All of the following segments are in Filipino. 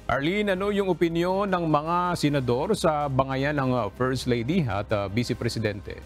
Arlene, ano yung opinyon ng mga senador sa bangayan ng First Lady at Vice Presidente?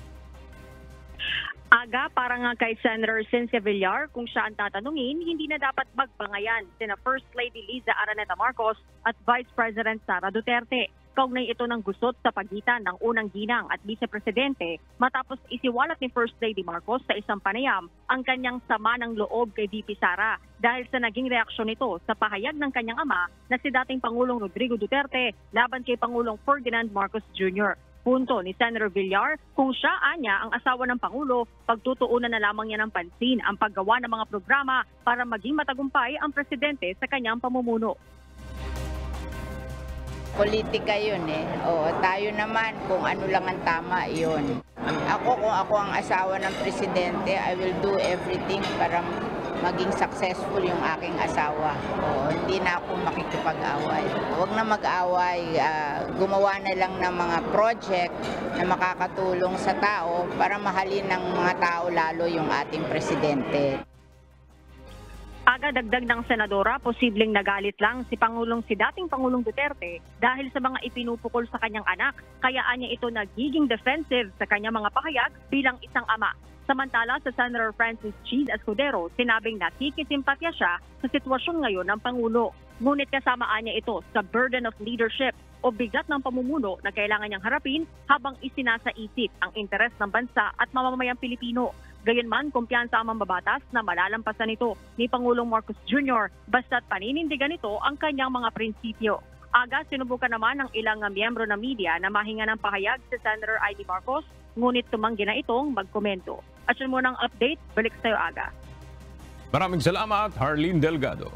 Aga, para nga kay Senator Cynthia Villar, kung siya ang tatanungin, hindi na dapat magbangayan sina First Lady Liza Araneta Marcos at Vice President Sara Duterte. Kaugnay ito ng gusot sa pagitan ng unang ginang at vice-presidente matapos isiwalat ni First Lady Marcos sa isang panayam ang kanyang sama ng loob kay VP Sara dahil sa naging reaksyon nito sa pahayag ng kanyang ama na si dating Pangulong Rodrigo Duterte laban kay Pangulong Ferdinand Marcos Jr. Punto ni Senator Villar, kung siya anya ang asawa ng Pangulo, pagtutuunan na lamang niya ng pansin ang paggawa ng mga programa para maging matagumpay ang presidente sa kanyang pamumuno. Politika yun eh. O, tayo naman kung ano lang ang tama yun. Kung ako ang asawa ng presidente, I will do everything para maging successful yung aking asawa. O, hindi na ako makikipag-away. Huwag na mag-away. Gumawa na lang ng mga project na makakatulong sa tao para mahalin ng mga tao lalo yung ating presidente. Aga dagdag ng senadora, posibleng nagalit lang si dating Pangulong Duterte dahil sa mga ipinupukol sa kanyang anak, kaya anya ito nagiging defensive sa kanyang mga pahayag bilang isang ama. Samantala sa Senator Francis Cheese Escudero, sinabing nakikisimpatya siya sa sitwasyon ngayon ng Pangulo. Ngunit kasama niya ito sa burden of leadership o bigat ng pamumuno na kailangan niyang harapin habang isinasaisip ang interes ng bansa at mamamayang Pilipino. Gayunman, kumpiyansa ang mambabatas na malalampasan ito ni Pangulong Marcos Jr. basta't paninindigan nito ang kanyang mga prinsipyo. Aga, sinubukan naman ng ilang miyembro ng media na mahinga ng pahayag si Senator Ivy Marcos, ngunit tumanggi na itong magkomento. At yun muna ang update, balik sa'yo Aga. Maraming salamat, Arlene Delgado.